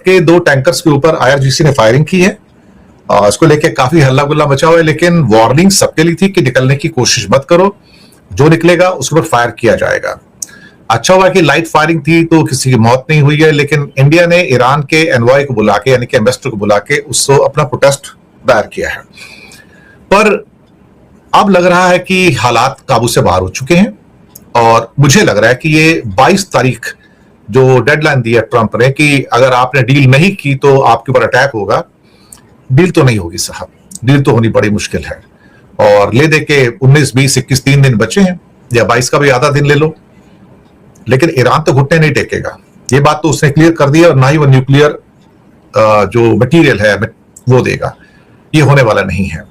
के 2 टैंकर्स के ऊपर आईआरजीसी ने फायरिंग की है। इसको लेके काफी हल्ला गुल्ला मचा हुआ है, लेकिन वार्निंग सबके लिए थी कि निकलने की कोशिश मत करो, जो निकलेगा उसके ऊपर फायर किया जाएगा। अच्छा हुआ कि लाइट फायरिंग थी तो किसी की मौत नहीं हुई है, लेकिन इंडिया ने ईरान के एनवॉय को बुला के, यानी कि एम्बेसडर को बुला के उसको अपना प्रोटेस्ट दायर किया है। पर अब लग रहा है कि हालात काबू से बाहर हो चुके हैं और मुझे लग रहा है कि ये 22 तारीख जो डेडलाइन दी है ट्रंप ने कि अगर आपने डील नहीं की तो आपके ऊपर अटैक होगा, डील तो नहीं होगी साहब, डील तो होनी बड़ी मुश्किल है। और ले दे के 19, 20, 21 3 दिन बचे हैं, या 22 का भी आधा दिन ले लो, लेकिन ईरान तो घुटने नहीं टेकेगा। ये बात तो उसने क्लियर कर दी है, और ना ही वो न्यूक्लियर जो मटेरियल है वो देगा, ये होने वाला नहीं है।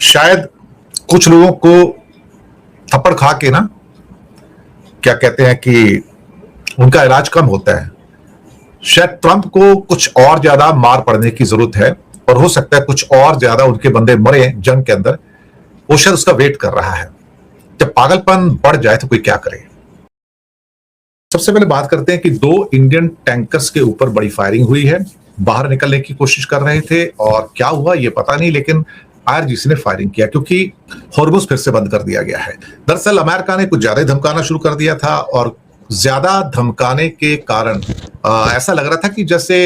शायद कुछ लोगों को थप्पड़ खा के ना, क्या कहते हैं कि उनका इलाज कम होता है। शायद ट्रंप को कुछ और ज्यादा मार पड़ने की जरूरत है, और हो सकता है कुछ और ज्यादा उनके बंदे मरे जंग के अंदर, वो शायद उसका वेट कर रहा है। जब पागलपन बढ़ जाए तो कोई क्या करे। सबसे पहले बात करते हैं कि 2 इंडियन टैंकर्स के ऊपर बड़ी फायरिंग हुई है, बाहर निकलने की कोशिश कर रहे थे, और क्या हुआ ये पता नहीं, लेकिन आईआरजीसी ने फायरिंग किया क्योंकि हॉर्मुज फिर से बंद कर दिया गया है। दरअसल अमेरिका ने कुछ ज्यादा धमकाना शुरू कर दिया था, और ज्यादा धमकाने के कारण ऐसा लग रहा था कि जैसे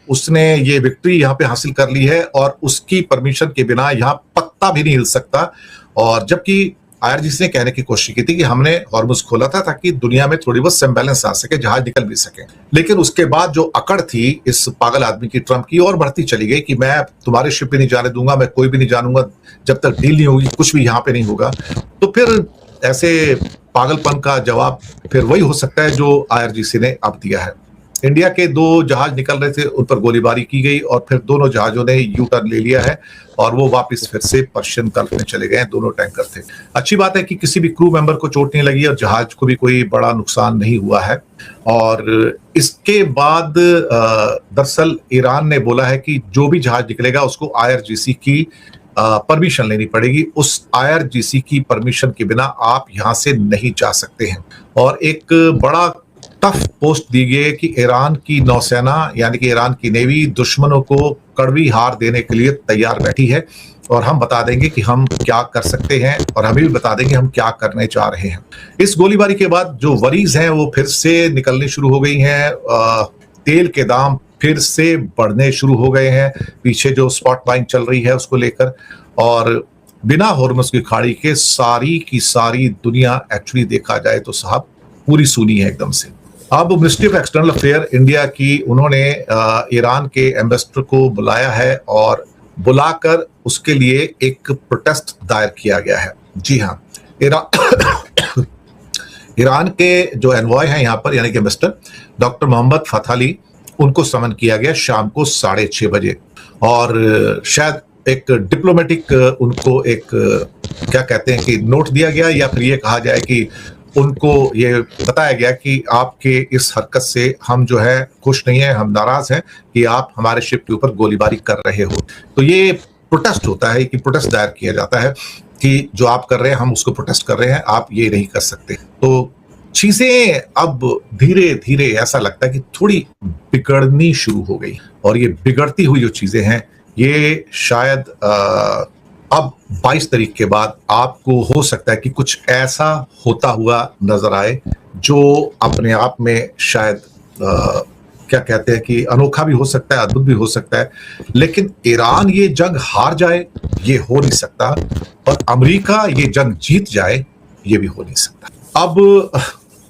उसने ये विक्ट्री यहाँ पे हासिल कर ली है और उसकी परमिशन के बिना यहाँ पत्ता भी नहीं हिल सकता। और जबकि आईआरजीसी ने कहने की कोशिश की थी कि हमने हॉर्मुज खोला था ताकि दुनिया में थोड़ी बहुत संबैलेंस आ सके, जहाज निकल भी सके, लेकिन उसके बाद जो अकड़ थी इस पागल आदमी की, ट्रंप की, और बढ़ती चली गई कि मैं तुम्हारे शिप भी नहीं जाने दूंगा, मैं कोई भी नहीं जानूंगा जब तक डील नहीं होगी, कुछ भी यहाँ पे नहीं होगा। तो फिर ऐसे पागलपन का जवाब फिर वही हो सकता है जो आईआरजीसी ने अब दिया है। इंडिया के 2 जहाज निकल रहे थे, उन पर गोलीबारी की गई, और फिर दोनों जहाजों ने यू टर्न ले लिया है और वो वापस फिर से पर्शियन गल्फ में चले गए। दोनों टैंकर थे। अच्छी बात है कि किसी भी क्रू मेंबर को चोट नहीं लगी और जहाज को भी कोई बड़ा नुकसान नहीं हुआ है। और इसके बाद दरअसल ईरान ने बोला है कि जो भी जहाज निकलेगा उसको आईआरजीसी की परमिशन लेनी पड़ेगी, उस आईआरजीसी की परमिशन के बिना आप यहां से नहीं जा सकते हैं। और एक बड़ा टफ पोस्ट दी गई है कि ईरान की नौसेना, यानी कि ईरान की नेवी, दुश्मनों को कड़वी हार देने के लिए तैयार बैठी है, और हम बता देंगे कि हम क्या कर सकते हैं, और हमें भी बता देंगे हम क्या करने जा रहे हैं। इस गोलीबारी के बाद जो वरीज हैं वो फिर से निकलनी शुरू हो गई हैं, तेल के दाम फिर से बढ़ने शुरू हो गए हैं, पीछे जो स्पॉट बाइंग चल रही है उसको लेकर। और बिना हॉर्मुज की खाड़ी के सारी की सारी दुनिया एक्चुअली देखा जाए तो साहब पूरी सूनी है एकदम से। अब ministry of external affair India की, उन्होंने ईरान के एम्बेसडर को बुलाया है, और बुलाकर उसके लिए एक प्रोटेस्ट दायर किया गया है। जी हाँ, ईरान के जो एनवॉय हैं यहाँ पर, यानी कि एम्बेसडर डॉक्टर मोहम्मद फथाली, उनको समन किया गया शाम को 6:30 बजे। और शायद एक डिप्लोमेटिक उनको एक क्या कहते हैं कि नोट दिया गया, या फिर ये कहा जाए कि उनको ये बताया गया कि आपके इस हरकत से हम जो है खुश नहीं है, हम नाराज हैं कि आप हमारे शिप के ऊपर गोलीबारी कर रहे हो। तो ये प्रोटेस्ट होता है कि प्रोटेस्ट दायर किया जाता है कि जो आप कर रहे हैं हम उसको प्रोटेस्ट कर रहे हैं, आप ये नहीं कर सकते। तो चीजें अब धीरे धीरे ऐसा लगता है कि थोड़ी बिगड़नी शुरू हो गई, और ये बिगड़ती हुई जो चीजें हैं ये शायद अब 22 तारीख के बाद आपको हो सकता है कि कुछ ऐसा होता हुआ नजर आए जो अपने आप में शायद क्या कहते हैं कि अनोखा भी हो सकता है, अद्भुत भी हो सकता है। लेकिन ईरान ये जंग हार जाए ये हो नहीं सकता, और अमेरिका ये जंग जीत जाए ये भी हो नहीं सकता। अब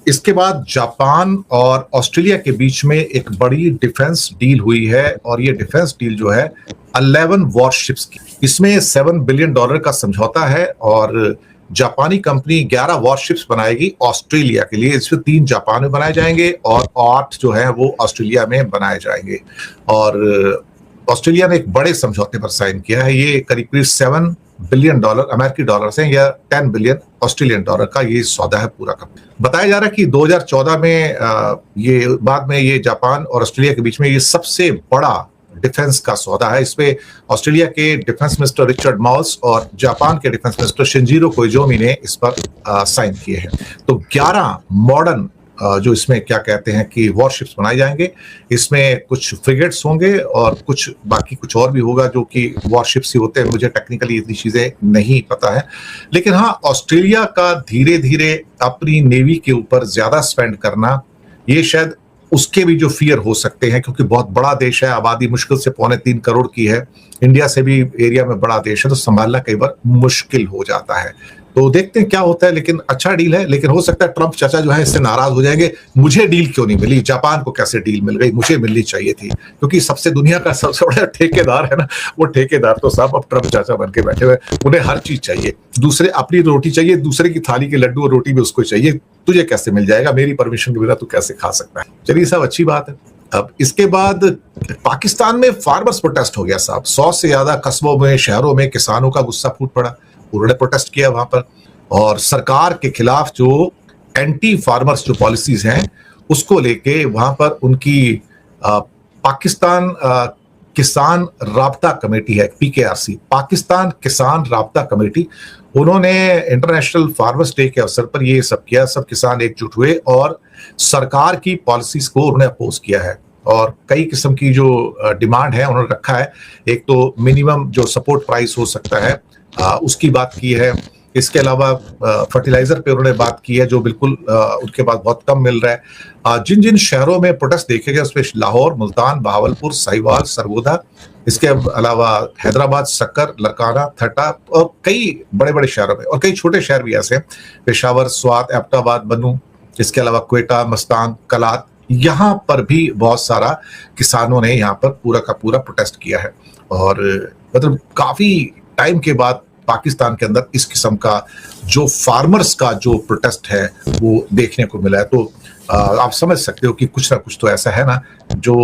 इसके बाद जापान और ऑस्ट्रेलिया के बीच में एक बड़ी डिफेंस डील हुई है, और ये डिफेंस डील जो है 11 वॉरशिप्स की, इसमें $7 बिलियन का समझौता है, और जापानी कंपनी 11 वॉरशिप्स बनाएगी ऑस्ट्रेलिया के लिए। इसमें 3 जापान में बनाए जाएंगे और 8 जो है वो ऑस्ट्रेलिया में बनाए जाएंगे। और ऑस्ट्रेलिया ने एक बड़े समझौते पर साइन किया है। ये करीब $7 बिलियन अमेरिकी डॉलर हैं, या $10 बिलियन ऑस्ट्रेलियन डॉलर का ये सौदा है पूरा का। बताया जा रहा है कि 2014 में ये बाद में ये जापान और ऑस्ट्रेलिया के बीच में ये सबसे बड़ा डिफेंस का सौदा है। इसमें ऑस्ट्रेलिया के डिफेंस मिनिस्टर रिचर्ड माउल्स और जापान के डिफेंस मिनिस्टर शिंजिरो कोइजोमी ने इस पर साइन किए हैं। तो 11 मॉडर्न जो इसमें क्या कहते हैं कि वॉरशिप्स बनाए जाएंगे। इसमें कुछ फ्रिगेट्स होंगे और कुछ बाकी कुछ और भी होगा जो कि वॉरशिप्स ही होते हैं। मुझे टेक्निकली इतनी चीजें नहीं पता है, लेकिन हाँ, ऑस्ट्रेलिया का धीरे धीरे अपनी नेवी के ऊपर ज्यादा स्पेंड करना, ये शायद उसके भी जो फियर हो सकते हैं, क्योंकि बहुत बड़ा देश है, आबादी मुश्किल से 3.25 करोड़ की है, इंडिया से भी एरिया में बड़ा देश है, तो संभालना कई बार मुश्किल हो जाता है। तो देखते हैं क्या होता है, लेकिन अच्छा डील है। लेकिन हो सकता है ट्रंप चाचा जो है इससे नाराज हो जाएंगे, मुझे डील क्यों नहीं मिली, जापान को कैसे डील मिल गई, मुझे मिलनी चाहिए थी, क्योंकि सबसे दुनिया का सबसे बड़ा ठेकेदार है ना, वो ठेकेदार तो साहब अब ट्रंप चाचा बन के बैठे हुए, उन्हें हर चीज चाहिए, दूसरे अपनी रोटी चाहिए, दूसरे की थाली के लड्डू और रोटी भी उसको चाहिए, तुझे कैसे मिल जाएगा, मेरी परमिशन के बिना तू कैसे खा सकता है। चलिए साहब, अच्छी बात है। अब इसके बाद पाकिस्तान में फार्मर्स प्रोटेस्ट हो गया साहब, 100 से ज्यादा कस्बों में, शहरों में किसानों का गुस्सा फूट पड़ा, उन्होंने प्रोटेस्ट किया वहां पर, और सरकार के खिलाफ जो एंटी फार्मर्स जो पॉलिसीज हैं उसको लेके वहां पर उनकी पाकिस्तान किसान राब्ता कमेटी है, पीकेआरसी, पाकिस्तान किसान राब्ता कमेटी, उन्होंने इंटरनेशनल फार्मर्स डे के अवसर पर ये सब किया। सब किसान एकजुट हुए और सरकार की पॉलिसीज को उन्होंने अपोज किया है, और कई किस्म की जो डिमांड है उन्होंने रखा है। एक तो मिनिमम जो सपोर्ट प्राइस हो सकता है उसकी बात की है। इसके अलावा फर्टिलाइजर पे उन्होंने बात की है जो बिल्कुल उनके पास बहुत कम मिल रहा है। जिन जिन शहरों में प्रोटेस्ट देखे गए उसमें लाहौर, मुल्तान, बहावलपुर, साहिवाल, सरगोधा, इसके अलावा हैदराबाद, सक्कर, लरकाना, थटा और कई बड़े बड़े शहरों में, और कई छोटे शहर भी ऐसे, पेशावर, स्वात, एबटाबाद, बनू, इसके अलावा क्वेटा, मस्तान, कलात, यहाँ पर भी बहुत सारा किसानों ने यहाँ पर पूरा का पूरा प्रोटेस्ट किया है। और मतलब काफी टाइम के बाद पाकिस्तान के अंदर इस किस्म का जो फार्मर्स का जो प्रोटेस्ट है वो देखने को मिला है। तो आप समझ सकते हो कि कुछ ना कुछ तो ऐसा है ना जो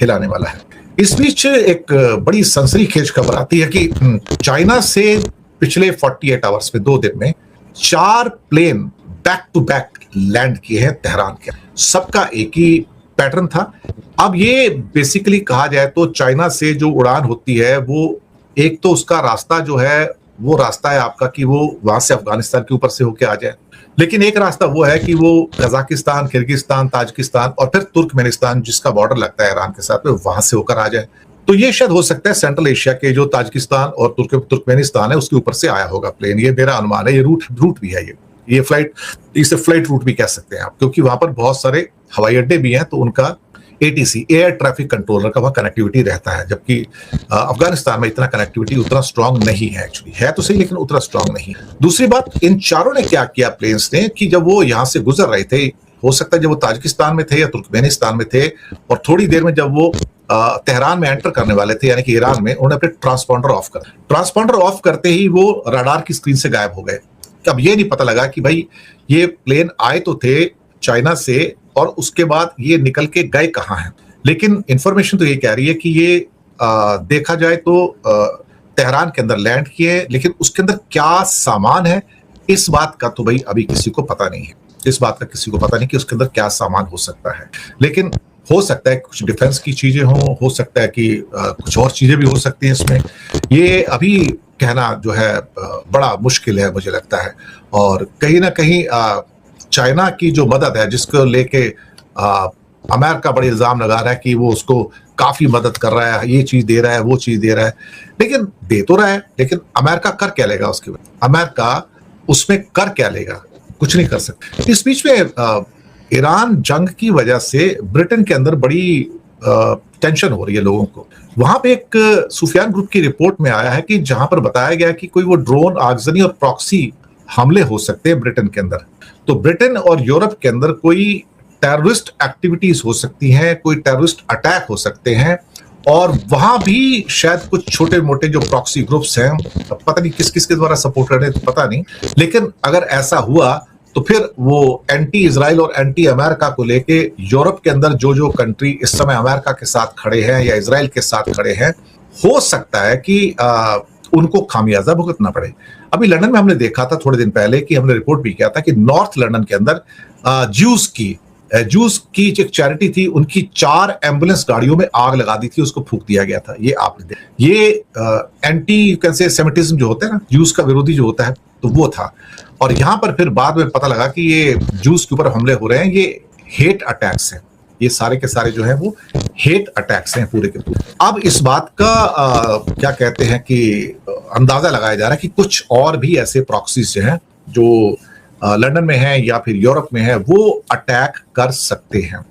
हिलाने वाला है। इस बीच एक बड़ी सनसनीखेज खबर आती है कि चाइना से पिछले 48 आवर्स में, 2 दिन में 4 plane back to back land किए हैं तेहरान के। सबका एक ही पैटर्न था। अब ये बेसिकली कहा जाए तो चाइना से जो उड़ान होती है वो एक तो उसका रास्ता जो है वो रास्ता है आपका कि वो वहां से अफगानिस्तान के ऊपर से होके आ जाए, लेकिन एक रास्ता वो है कि वो कजाकिस्तान, किर्गिस्तान, ताजिकिस्तान और फिर तुर्कमेनिस्तान जिसका बॉर्डर लगता है ईरान के साथ में, वहां से होकर आ जाए। तो ये शायद हो सकता है सेंट्रल एशिया के जो ताजिकिस्तान और तुर्कमेनिस्तान है उसके ऊपर से आया होगा प्लेन। ये मेरा अनुमान है। ये रूट भी है, ये फ्लाइट, इसे फ्लाइट रूट भी कह सकते हैं आप, क्योंकि वहां पर बहुत सारे हवाई अड्डे भी हैं, तो उनका ATC, एयर ट्रैफिक कंट्रोलर का वहां कनेक्टिविटी रहता है, जबकि अफगानिस्तान में इतना कनेक्टिविटी उतना स्ट्रांग नहीं है। एक्चुअली है तो सही, लेकिन उतना स्ट्रांग नहीं। दूसरी बात, इन चारों ने क्या किया प्लेन्स ने कि जब वो यहां से गुजर रहे थे, हो सकता है जब वो ताजिकिस्तान में थे या तुर्कमेनिस्तान में थे, और थोड़ी देर में जब वो तेहरान में एंटर करने वाले थे, यानी कि ईरान में, उन्होंने अपने ट्रांसपॉन्डर ऑफ कर, ट्रांसपॉन्डर ऑफ करते ही वो रडार की स्क्रीन से गायब हो गए। अब ये नहीं पता लगा कि भाई ये प्लेन आए तो थे चाइना से और उसके बाद ये निकल के गए कहाँ हैं। लेकिन इंफॉर्मेशन तो ये कह रही है कि ये देखा जाए तो तेहरान के अंदर लैंड किए, लेकिन उसके अंदर क्या सामान है इस बात का तो भाई अभी किसी को पता नहीं है। इस बात का किसी को पता नहीं कि उसके अंदर क्या सामान हो सकता है, लेकिन हो सकता है कुछ डिफेंस की चीजें हो सकता है कि कुछ और चीजें भी हो सकती हैं इसमें। ये अभी कहना जो है बड़ा मुश्किल है मुझे लगता है। और कहीं ना कहीं चाइना की जो मदद है जिसको लेके अमेरिका बड़े इल्जाम लगा रहा है कि वो उसको काफी मदद कर रहा है, ये चीज दे रहा है, वो चीज दे रहा है, लेकिन दे तो रहा है, लेकिन अमेरिका कर क्या लेगा उसके बाद? अमेरिका उसमें कर क्या लेगा? कुछ नहीं कर सकता। इस बीच में ईरान जंग की वजह से ब्रिटेन के अंदर बड़ी टेंशन हो रही है लोगों को। वहां पे एक सुफियान ग्रुप की रिपोर्ट में आया है कि जहां पर बताया गया कि कोई वो ड्रोन, आगजनी और प्रॉक्सी हमले हो सकते हैं ब्रिटेन के अंदर। तो ब्रिटेन और यूरोप के अंदर कोई टेररिस्ट एक्टिविटीज हो सकती हैं, कोई टेररिस्ट अटैक हो सकते हैं, और वहां भी शायद कुछ छोटे मोटे जो प्रॉक्सी ग्रुप्स हैं, पता नहीं किस किस के द्वारा सपोर्ट कर रहे हैं पता नहीं, लेकिन अगर ऐसा हुआ तो फिर वो एंटी इजराइल और एंटी अमेरिका को लेके यूरोप के अंदर जो जो कंट्री इस समय अमेरिका के साथ खड़े हैं या इजराइल के साथ खड़े हैं, हो सकता है कि उनको खामियाजा भुगतना पड़े। अभी लंदन में हमने देखा था थोड़े दिन पहले कि हमने रिपोर्ट भी किया था कि नॉर्थ लंदन के अंदर ज्यूज की एक चैरिटी थी, उनकी 4 एम्बुलेंस गाड़ियों में आग लगा दी थी, उसको फूंक दिया गया था। ये आपने देखा, ये anti you can say Semitism जो होता है ना, ज्यूज का विरोधी जो होता है, तो वो था। और यहां पर फिर बाद में पता लगा कि ये जूस के ऊपर हमले हो रहे हैं, ये हेट अटैक्स हैं, ये सारे के सारे जो हैं वो हेट अटैक्स हैं पूरे के पूरे। अब इस बात का क्या कहते हैं कि अंदाजा लगाया जा रहा है कि कुछ और भी ऐसे प्रॉक्सीज जो हैं जो लंदन में हैं या फिर यूरोप में है, वो अटैक कर सकते हैं।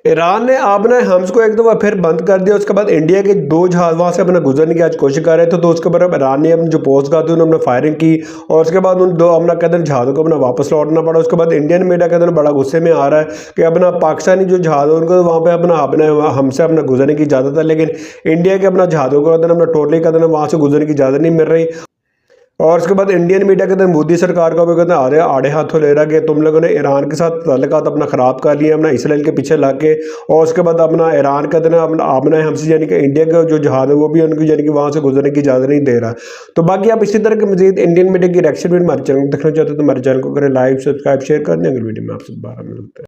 ईरान ने अपने हम्स को एक दफ़ा फिर बंद कर दिया। उसके बाद इंडिया के 2 जहाज वहाँ से अपना गुजरने की आज कोशिश कर रहे थे, तो उसके बाद ईरान ने अपनी जो पोस्ट गार्ड थी उन्होंने फायरिंग की और उसके बाद उन 2 अपना कहते हैं जहाज़ों को अपना वापस लौटना पड़ा। उसके बाद इंडियन मीडिया कहते हैं बड़ा गुस्से में आ रहा है कि अपना पाकिस्तानी जो जहाज़ है उनको वहाँ पर अपना हमसे अपना गुजरने की इजाज़त है, लेकिन इंडिया के अपना जहाज़ों को कहते हैं अपना टोटली कहते हैं वहाँ से गुजरने की इजाज़त नहीं मिल रही। और उसके बाद इंडियन मीडिया कहते हैं मोदी सरकार का भी कहते हैं आड़े हाथों ले रहा कि तुम लोगों ने ईरान के साथ ताल्लुकात अपना ख़राब कर लिए, अपना इसराइल के पीछे लग के। और उसके बाद अपना ईरान कहते हैं अपना हमसे यानी कि इंडिया का जो जहाज़ है वो भी उनको यानी कि वहाँ से गुजरने की इजाज़त नहीं दे रहा। तो बाकी आप इसी तरह के मजीद इंडियन मीडिया की रिएक्शन भी हमारे चैनल देखना चाहते हो तो हमारे चैनल को करें लाइक, सब्सक्राइब, शेयर कर दें। अगली वीडियो में आपसे दोबारा मिलते हैं।